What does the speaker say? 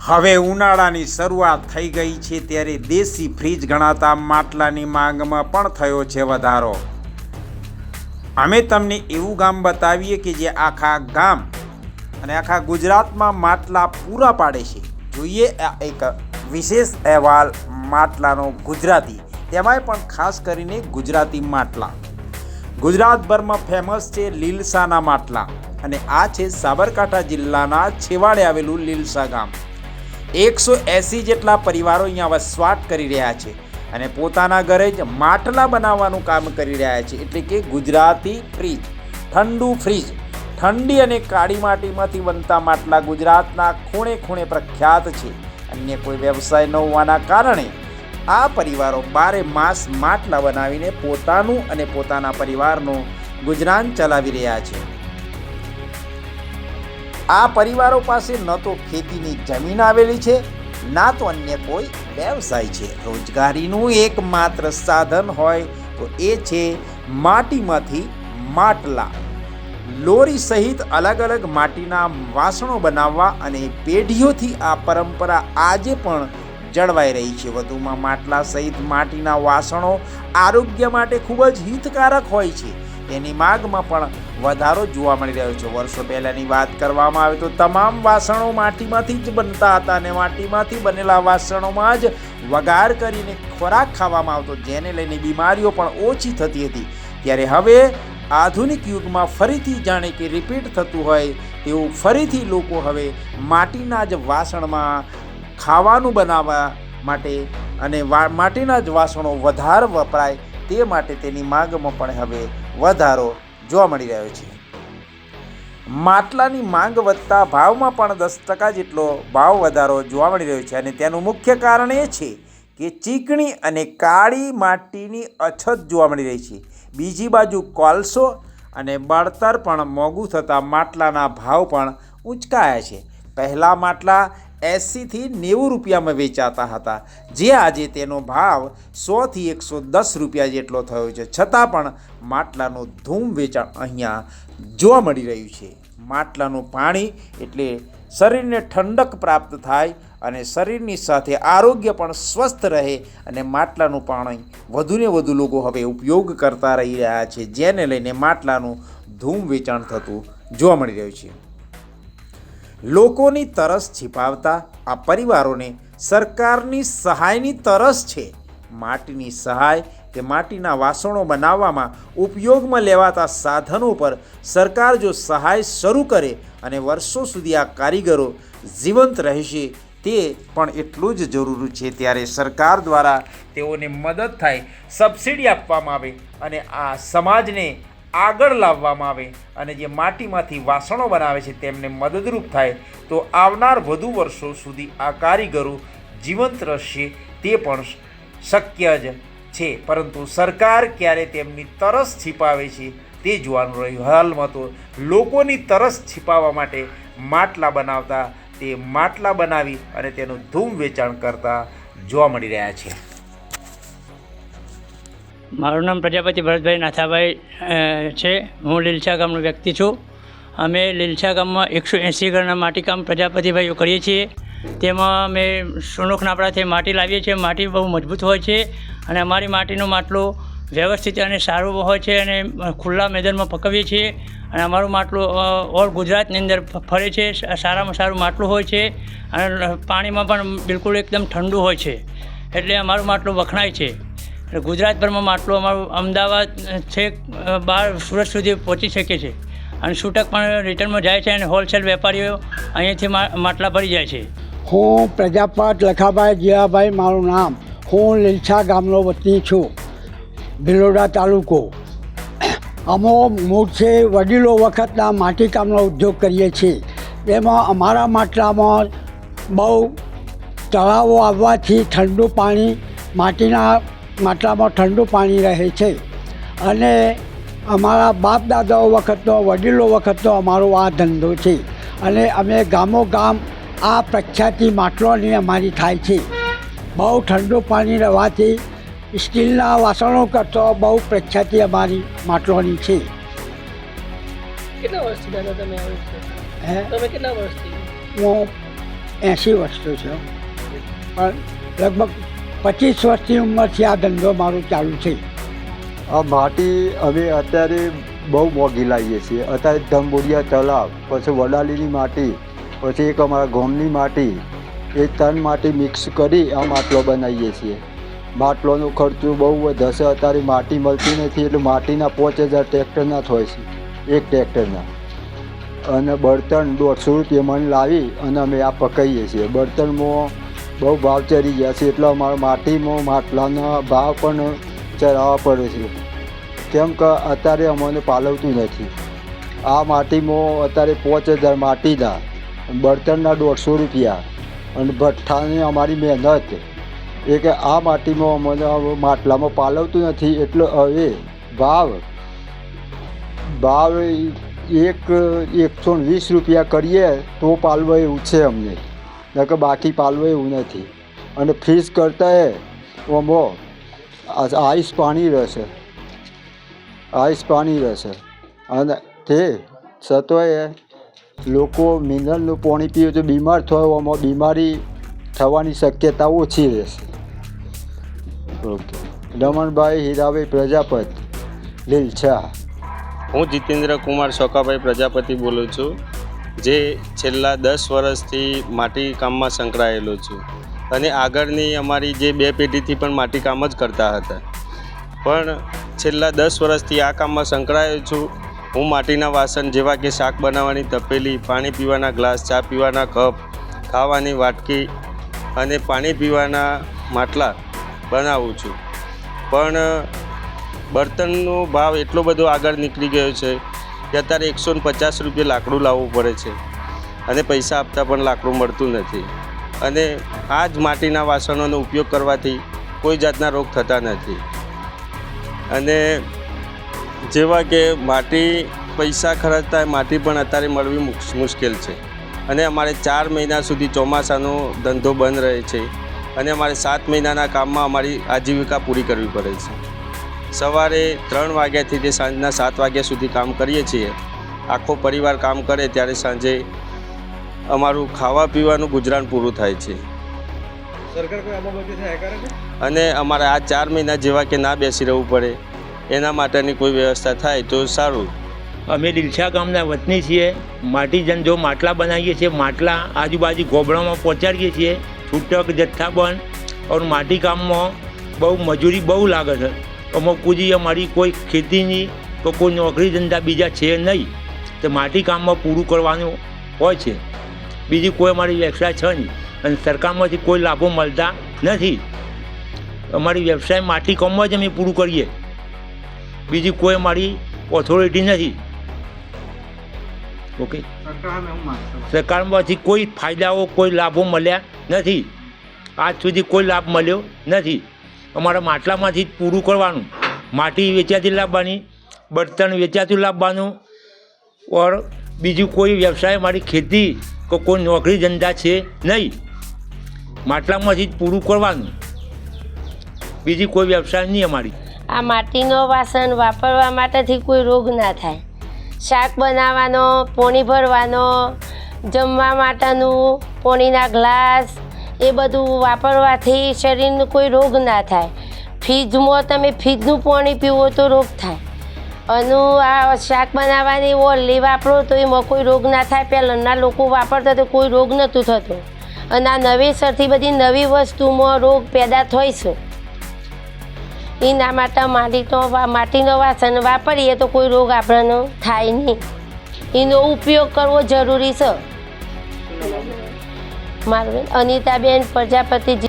હવે ઉનાળાની શરૂઆત થઈ ગઈ છે ત્યારે દેશી ફ્રીજ ગણાતા માટલાની માંગમાં પણ થયો છે વધારો। અમે તમને એવું ગામ બતાવીએ કે જે આખા ગામ અને આખા ગુજરાતમાં માટલા પૂરા પાડે છે। જોઈએ એક વિશેષ અહેવાલ માટલાનો ગુજરાતી, તેમાંય પણ ખાસ કરીને ગુજરાતી માટલા। ગુજરાતભરમાં ફેમસ છે લીલસાના માટલા અને આ છે સાબરકાંઠા જિલ્લાના છેવાડે આવેલું લીલસા ગામ। 180 જેટલા પરિવારો અહીંયા વસવાટ કરી રહ્યા છે અને પોતાના ઘરે જ માટલા બનાવવાનું કામ કરી રહ્યા છે। એટલે કે ગુજરાતી ફ્રીજ, ઠંડુ ફ્રીજ, ઠંડી અને કાળી માટીમાંથી બનતા માટલા ગુજરાતના ખૂણે ખૂણે પ્રખ્યાત છે। અન્ય કોઈ વ્યવસાય ન હોવાના કારણે આ પરિવારો 12 માસ માટલા બનાવીને પોતાનું અને પોતાના પરિવારનું ગુજરાન ચલાવી રહ્યા છે। આ પરિવારો પાસે ન તો ખેતીની જમીન આવેલી છે, ના તો અન્ય કોઈ વ્યવસાય છે। રોજગારીનું એકમાત્ર સાધન હોય તો એ છે માટીમાંથી માટલા, લોરી સહિત અલગ અલગ માટીના વાસણો બનાવવા અને પેઢીઓથી આ પરંપરા આજે પણ જળવાઈ રહી છે। વધુમાં માટલા સહિત માટીના વાસણો આરોગ્ય માટે ખૂબ જ હિતકારક હોય છે, તેની માંગમાં પણ વધારો જોવા મળી રહ્યો છે। વર્ષો પહેલાંની વાત કરવામાં આવે તો તમામ વાસણો માટીમાંથી જ બનતા હતા અને માટીમાંથી બનેલા વાસણોમાં જ વઘાર કરીને ખોરાક ખાવામાં આવતો, જેને લઈને બીમારીઓ પણ ઓછી થતી હતી। ત્યારે હવે આધુનિક યુગમાં ફરીથી જાણે કે રિપીટ થતું હોય તેવું ફરીથી લોકો હવે માટીના જ વાસણમાં ખાવાનું બનાવવા માટે અને માટીના જ વાસણો વધારે વપરાય તે માટે તેની માંગમાં પણ હવે વધારો જોવા મળી રહ્યો છે। માટલાની માંગ વધતા ભાવમાં પણ 10% જેટલો ભાવ વધારો જોવા મળી રહ્યો છે અને તેનું મુખ્ય કારણ એ છે કે ચીકણી અને કાળી માટીની અછત જોવા મળી રહી છે। બીજી બાજુ કોલસો અને બળતર પણ મોંઘું થતાં માટલાના ભાવ પણ ઊંચકાયા છે। પહેલાં માટલા 80 થી 90 રૂપિયામાં વેચાતા હતા, જે આજે તેનો ભાવ 100 થી 110 રૂપિયા જેટલો થયો છે। છતાં પણ માટલાનું ધૂમ વેચાણ અહીંયા જોવા મળી રહ્યું છે। માટલાનું પાણી એટલે શરીરને ઠંડક પ્રાપ્ત થાય અને શરીરની સાથે આરોગ્ય પણ સ્વસ્થ રહે અને માટલાનું પાણી વધુને વધુ લોકો હવે ઉપયોગ કરતા રહી રહ્યા છે, જેને લઈને માટલાનું ધૂમ વેચાણ થતું જોવા મળી રહ્યું છે। લોકોની તરસ छिपावता આ પરિવારોને સરકારની સહાયની તરસ છે। માટીની સહાય કે માટીના વાસણો બનાવવામાં ઉપયોગમાં લેવાતા સાધનો પર સરકાર જો સહાય શરૂ કરે અને વર્ષો સુધી આ કારીગરો જીવંત રહેશે તે પણ એટલું જ જરૂરી છે। ત્યારે સરકાર દ્વારા તેઓને મદદ થાય, સબસિડી આપવામાં આવે અને આ સમાજને આગળ લાવવામાં આવે અને જે માટીમાંથી વાસણો બનાવે છે તેમને મદદરૂપ થાય તો આવનાર વધુ વર્ષો સુધી આ કારીગરો જીવંત રહેશે તે પણ શક્ય જ છે। પરંતુ સરકાર ક્યારે તેમની તરસ छिपाવે છે તે જોવાનું રહ્યું। હાલમાં તો લોકોની તરસ छिपाવવા માટે માટલા બનાવતા તે માટલા બનાવી અને તેનું ધૂમ વેચાણ કરતા જોવા મળી રહ્યા છે। મારું નામ પ્રજાપતિ ભરતભાઈ નાથાભાઈ છે। હું લીલછા ગામનો વ્યક્તિ છું। અમે લીલછા ગામમાં 180 ઘરના માટીકામ પ્રજાપતિભાઈઓ કરીએ છીએ। તેમાં અમે સોનોખ નાપડાથી માટી લાવીએ છીએ। માટી બહુ મજબૂત હોય છે અને અમારી માટીનું માટલું વ્યવસ્થિત અને સારું હોય છે અને ખુલ્લા મેદાનમાં પકવીએ છીએ અને અમારું માટલું ઓલ ગુજરાતની અંદર ફરે છે। સારામાં સારું માટલું હોય છે અને પાણીમાં પણ બિલકુલ એકદમ ઠંડુ હોય છે, એટલે અમારું માટલું વખણાય છે। ગુજરાતભરમાં માટલું અમારું અમદાવાદ છેક બહાર સુરત સુધી પહોંચી શકે છે અને છૂટક પણ રિટર્નમાં જાય છે અને હોલસેલ વેપારીઓ અહીંયાથી માટલા ભરી જાય છે। હું પ્રજાપત લખાભાઈ જીવાભાઈ મારું નામ। હું લીલછા ગામનો વતની છું, ભિલોડા તાલુકો। અમે મૂળ છે વડીલો વખતના માટીકામનો ઉદ્યોગ કરીએ છીએ। તેમાં અમારા માટલામાં બહુ તળાવો આવવાથી ઠંડુ પાણી માટીના માટલામાં ઠંડુ પાણી રહે છે અને અમારા બાપ દાદાઓ વખતનો, વડીલો વખતનો અમારો આ ધંધો છે અને અમે ગામો ગામ આ પ્રખ્યાતિ માટલોની અમારી થાય છે। બહુ ઠંડુ પાણી રહેવાથી સ્ટીલના વાસણો કરતો બહુ પ્રખ્યાતિ અમારી માટલોની છે। કેટલા વર્ષથી દાદા તમે આવો છો? હે તમે કેટલા વર્ષથી? હું 80 વર્ષનો છે, પણ લગભગ 25 વર્ષની ઉંમરથી આ ધંધો મારો ચાલુ છે. આ માટી અમે અત્યારે બહુ મોંઘી લાવીએ છીએ. અત્યારે ધંબોડિયા તળાવ, પછી વડાલીની માટી, પછી એક અમારા ગામની માટી, એ 3 માટી મિક્સ કરી આ માટલો બનાવીએ છીએ. માટલોનો ખર્ચો બહુ વધે છે. અત્યારે માટી મળતી નથી એટલે માટીના 5000 ટ્રેક્ટરના થાય છે, એક ટ્રેક્ટરના. અને બળતણ 150 રૂપિયા મણ લાવી અને અમે આ પકાવીએ છીએ. બળતણમાં બહુ ભાવ ચડી ગયા છે એટલે અમારા માટીમાં માટલાના ભાવ પણ ચડાવવા પડે છે, કેમ કે અત્યારે અમને પાલવતું નથી. આ માટીમાં અત્યારે 5000 માટીના, બળતણના 150 રૂપિયા અને ભઠ્ઠાની અમારી મહેનત, એ કે આ માટીમાં અમને માટલામાં પાલવતું નથી એટલે હવે ભાવ 120 રૂપિયા કરીએ તો પાલવો એવું છે અમને, નકર બાકી પાલવો એવું નથી. અને ફ્રીઝ કરતાં આમાં આઈસ પાણી રહેશે, અને તે છતાંય લોકો મિનરલનું પાણી પીવે તો બીમાર થાય, આમાં બીમારી થવાની શક્યતા ઓછી રહેશે. ઓકે. રમણભાઈ હીરાભાઈ પ્રજાપતિ, લીલછા. હું જીતેન્દ્ર કુમાર શોકાભાઈ પ્રજાપતિ બોલું છું, જે છેલ્લા 10 વર્ષથી માટી કામમાં સંકળાયેલો છું. અને આગળની અમારી જે 2 પેઢીથી પણ માટી કામ જ કરતા હતા, પણ છેલ્લા 10 વર્ષથી આ કામમાં સંકળાયેલો છું. હું માટીના વાસણ જેવા કે શાક બનાવવાની તપેલી, પાણી પીવાના ગ્લાસ, ચા પીવાના કપ, ખાવાની વાટકી અને પાણી પીવાના માટલા બનાવું છું. પણ બર્તનનો ભાવ એટલો બધો આગળ નીકળી ગયો છે કે અત્યારે 150 રૂપિયા લાકડું લાવવું પડે છે અને પૈસા આપતા પણ લાકડું મળતું નથી. અને આ જ માટીના વાસણોનો ઉપયોગ કરવાથી કોઈ જાતના રોગ થતા નથી. અને જેવા કે માટી પૈસા ખર્ચતા માટી પણ અત્યારે મળવી મુશ્કેલ છે. અને અમારે 4 મહિના સુધી ચોમાસાનો ધંધો બંધ રહે છે અને અમારે 7 મહિનાના કામમાં અમારી આજીવિકા પૂરી કરવી પડે છે. સવારે 3 વાગ્યાથી તે સાંજના 7 વાગ્યા સુધી કામ કરીએ છીએ. આખો પરિવાર કામ કરે ત્યારે સાંજે અમારું ખાવા પીવાનું ગુજરાન પૂરું થાય છે. સરકાર કોઈ આ બાબતે સહાય કરે છે? અને અમારે આ 4 મહિના જેવા કે ના બેસી રહેવું પડે એના માટેની કોઈ વ્યવસ્થા થાય તો સારું. અમે લીલછા ગામના વતની છીએ. માટી ધંધો માટલા બનાવીએ છીએ. માટલા આજુબાજુ ગોબડામાં પહોંચાડીએ છીએ, છૂટક જથ્થાબંધ. और માટી કામમાં બહુ મજૂરી બહુ લાગે છે. અમુક પૂજી અમારી કોઈ ખેતીની તો કોઈ નોકરી ધંધા બીજા છે નહીં, તો માટી કામમાં પૂરું કરવાનું હોય છે. બીજી કોઈ અમારી વ્યવસાય છે નહીં અને સરકારમાંથી કોઈ લાભો મળતા નથી. અમારી વ્યવસાય માટી કામમાં જ અમે પૂરું કરીએ, બીજી કોઈ અમારી ઓથોરિટી નથી. ઓકે. સરકારમાંથી કોઈ ફાયદાઓ કોઈ લાભો મળ્યા નથી. આજ સુધી કોઈ લાભ મળ્યો નથી. અમારા માટલામાંથી જ પૂરું કરવાનું. માટી વેચાતી લાવવાની, બર્તન વેચાતું લાવવાનું. ઓર બીજું કોઈ વ્યવસાય અમારી ખેતી કે કોઈ નોકરી ધંધા છે નહીં. માટલામાંથી જ પૂરું કરવાનું, બીજી કોઈ વ્યવસાય નહીં અમારી. આ માટીનો વાસણ વાપરવા માટેથી કોઈ રોગ ના થાય. શાક બનાવવાનો, પોણી ભરવાનો, જમવા માટેનું પોણીના ગ્લાસ, એ બધું વાપરવાથી શરીરને કોઈ રોગ ના થાય. ફ્રીજમાં તમે ફ્રીજનું પાણી પીવો તો રોગ થાય. અને આ શાક બનાવવાની ઓલી વાપરો તો એમાં કોઈ રોગ ના થાય. પહેલાંના લોકો વાપરતા તો કોઈ રોગ નહોતું થતો. અને આ નવેસરથી બધી નવી વસ્તુમાં રોગ પેદા થાય છે. એના માટે માટીનો વાસણ વાપરીએ તો કોઈ રોગ આપણને થાય નહીં. એનો ઉપયોગ કરવો જરૂરી છે. મારું અનિતાબેન પ્રજાપતિ.